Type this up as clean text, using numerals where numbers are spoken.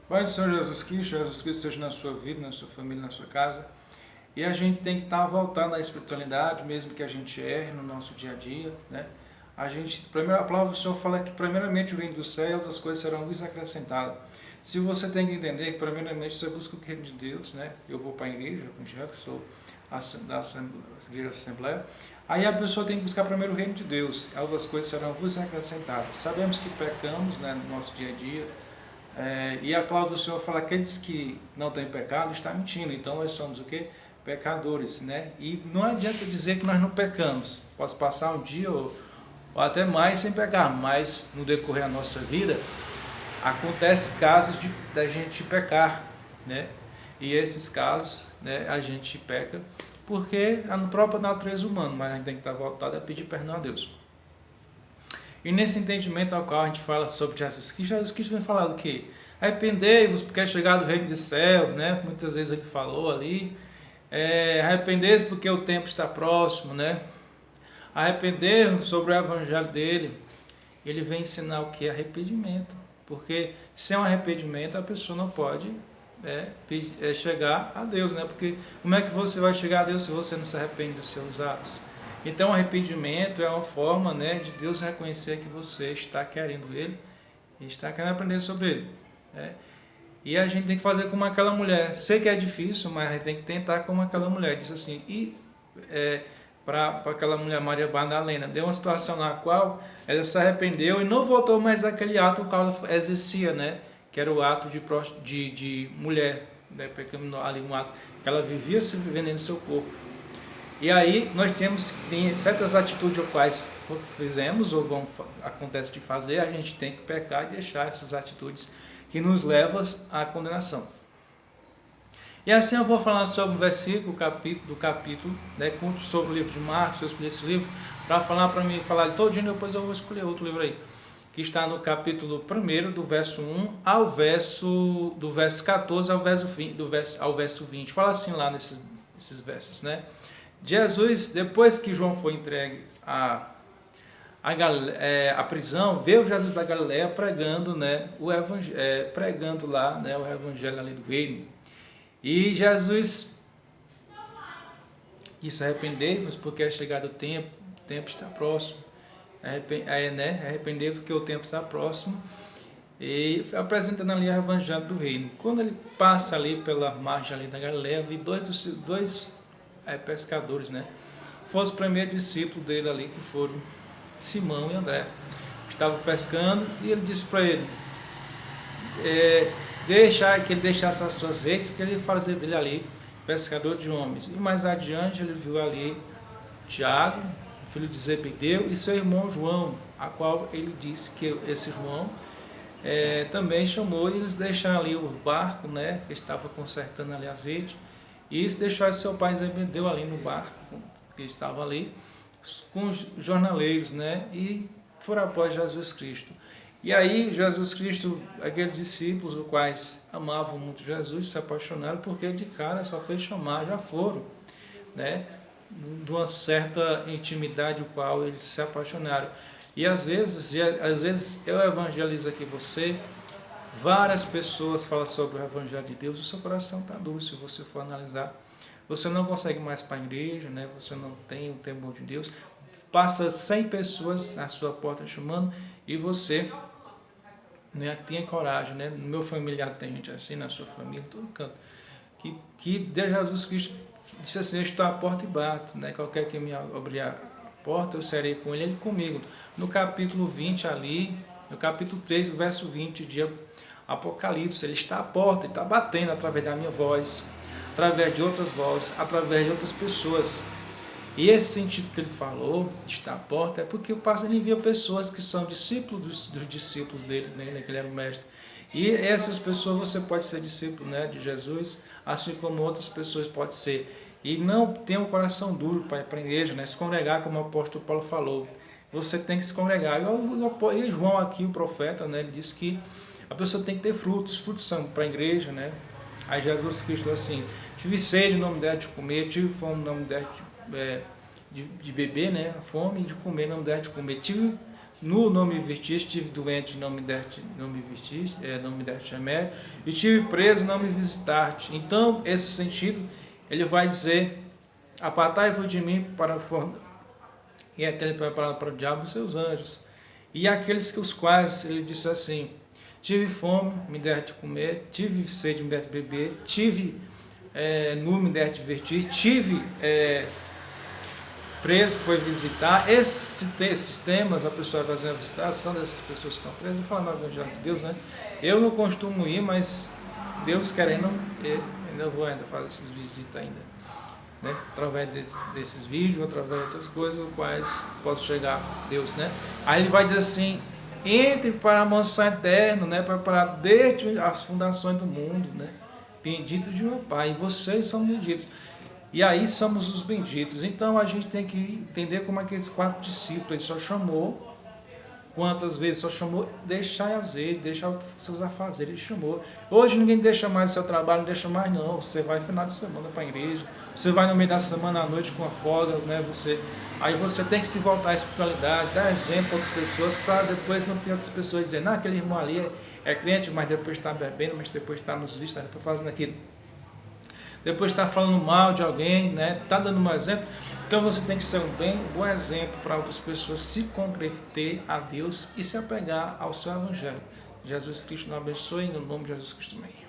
Pai do Senhor Jesus Cristo seja na sua vida, na sua família, na sua casa. E a gente tem que estar voltando à espiritualidade, mesmo que a gente erre no nosso dia a dia, né? A palavra do Senhor fala que primeiramente o reino do céu e outras coisas serão lhes acrescentadas. Se você tem que entender que primeiramente você busca o reino de Deus, né? Eu vou para a igreja evangélica, sou da igreja Assembleia. Aí a pessoa tem que buscar primeiro o reino de Deus, outras coisas serão vos acrescentadas. Sabemos que pecamos, né, no nosso dia a dia, e a palavra do Senhor fala que aqueles que não têm pecado está mentindo. Então nós somos o quê? Pecadores, né? E não adianta dizer que nós não pecamos. Posso passar um dia ou até mais sem pecar, mas no decorrer da nossa vida acontece casos da gente pecar, né? E esses casos, né, a gente peca porque é a própria natureza humana, mas a gente tem que estar voltado a pedir perdão a Deus. E nesse entendimento ao qual a gente fala sobre Jesus Cristo vem falar do quê? Arrependei-vos, porque é chegado o reino dos céus, né? Muitas vezes ele falou ali. Arrependei-vos porque o tempo está próximo, né? Arrepender-vos sobre o evangelho dele. Ele vem ensinar o que? Arrependimento. Porque sem um arrependimento a pessoa não pode chegar a Deus, né? Porque como é que você vai chegar a Deus se você não se arrepende dos seus atos? Então, o arrependimento é uma forma, né, de Deus reconhecer que você está querendo Ele e está querendo aprender sobre Ele, né? E a gente tem que fazer como aquela mulher. Sei que é difícil, mas a gente tem que tentar como aquela mulher. Diz assim, para aquela mulher Maria Madalena, deu uma situação na qual ela se arrependeu e não voltou mais àquele ato que ela exercia, né? Que era o ato de mulher, né? Ali um ato que ela vivia se vendendo seu corpo. E aí nós tem certas atitudes as quais fizemos ou acontece de fazer, a gente tem que pecar e deixar essas atitudes que nos levam à condenação. E assim eu vou falar sobre o versículo, do capítulo, né, sobre o livro de Marcos. Eu escolhi esse livro para mim falar de todinho, depois eu vou escolher outro livro aí, que está no capítulo 1, do verso 1 do verso 14 ao verso 20. Fala assim lá nesses versos, né? Jesus, depois que João foi entregue à prisão, veio Jesus da Galileia pregando, né, pregando lá, né, o evangelho ali do reino. E Jesus disse: arrependei-vos, porque é chegado o tempo está próximo. Arrependei-vos, porque o tempo está próximo. E apresentando ali o evangelho do reino. Quando ele passa ali pela margem ali da Galileia, vi dois pescadores, né? Foram os primeiros discípulos dele ali, que foram Simão e André. Estavam pescando e ele disse para ele que ele deixasse as suas redes, que ele ia fazer dele ali pescador de homens. E mais adiante ele viu ali Tiago, filho de Zebedeu, e seu irmão João, a qual ele disse que esse João também chamou, e eles deixaram ali o barco, né, que estava consertando ali as redes, e eles deixaram seu pai Zebedeu ali no barco, que estava ali, com os jornaleiros, né, e foram após Jesus Cristo. E aí Jesus Cristo, aqueles discípulos, os quais amavam muito Jesus, se apaixonaram, porque de cara só foi chamar, já foram, né, de uma certa intimidade, o qual eles se apaixonaram. E às vezes eu evangelizo aqui você, várias pessoas falam sobre o evangelho de Deus, o seu coração está duro, se você for analisar. Você não consegue mais para a igreja, né? Você não tem o temor de Deus. Passa 100 pessoas à sua porta chamando e você, né, tenha coragem, né? No meu familiar tem gente assim, na sua família, em todo canto, que Deus Jesus Cristo disse assim: eu estou à porta e bato, né? Qualquer que me abrir a porta, eu serei com ele comigo. No capítulo 20 ali, no capítulo 3, do verso 20 de Apocalipse, ele está à porta, ele está batendo através da minha voz, através de outras vozes, através de outras pessoas. E esse sentido que ele falou, está à porta, é porque o pastor envia pessoas que são discípulos dos discípulos dele, né, que ele era o mestre. E essas pessoas você pode ser discípulo, né, de Jesus, assim como outras pessoas podem ser. E não ter um coração duro para ir para a igreja, né, se congregar, como o apóstolo Paulo falou. Você tem que se congregar. E João aqui, o profeta, né, ele disse que a pessoa tem que ter frutos. Os frutos são para a igreja, né? Aí Jesus Cristo assim: tive sede, não me der de comer; tive fome, não me der de beber, né? Fome, de comer, não me der de comer; tive nu, não me vestiste, estive doente, não me deste remédio, e estive preso, não me visitaste. Então, esse sentido, ele vai dizer, apartai-vos de mim para fora, e até ele preparado para o diabo e seus anjos. E aqueles que os quais ele disse assim, tive fome, me deste de comer, tive sede, me deste de beber, tive nu, me deste de vestir, tive preso, foi visitar. Esses temas, a pessoa vai fazer a visitação dessas pessoas que estão presas, e falar no Evangelho de Deus, né? Eu não costumo ir, mas Deus querendo, eu vou ainda fazer essas visitas ainda, né? Através desses vídeos, através de outras coisas, quais posso chegar a Deus, né? Aí ele vai dizer assim, entre para a mansão eterna, né? Preparado desde as fundações do mundo, né? Bendito de meu Pai, e vocês são benditos. E aí somos os benditos. Então a gente tem que entender como aqueles 4 discípulos, ele só chamou, quantas vezes só chamou, deixar azeite, deixar o que vocês vão fazer, ele chamou. Hoje ninguém deixa mais o seu trabalho, não deixa mais não, você vai no final de semana para a igreja, você vai no meio da semana à noite com a folga, né? Aí você tem que se voltar à espiritualidade, dar exemplo para outras pessoas, para depois não ter outras pessoas dizendo, aquele irmão ali é crente, mas depois está bebendo, mas depois está nos vistos, depois fazendo aquilo. Depois está falando mal de alguém, né? Está dando um exemplo. Então você tem que ser um bom exemplo para outras pessoas se converter a Deus e se apegar ao seu Evangelho. Jesus Cristo nos abençoe, no nome de Jesus Cristo. Amém.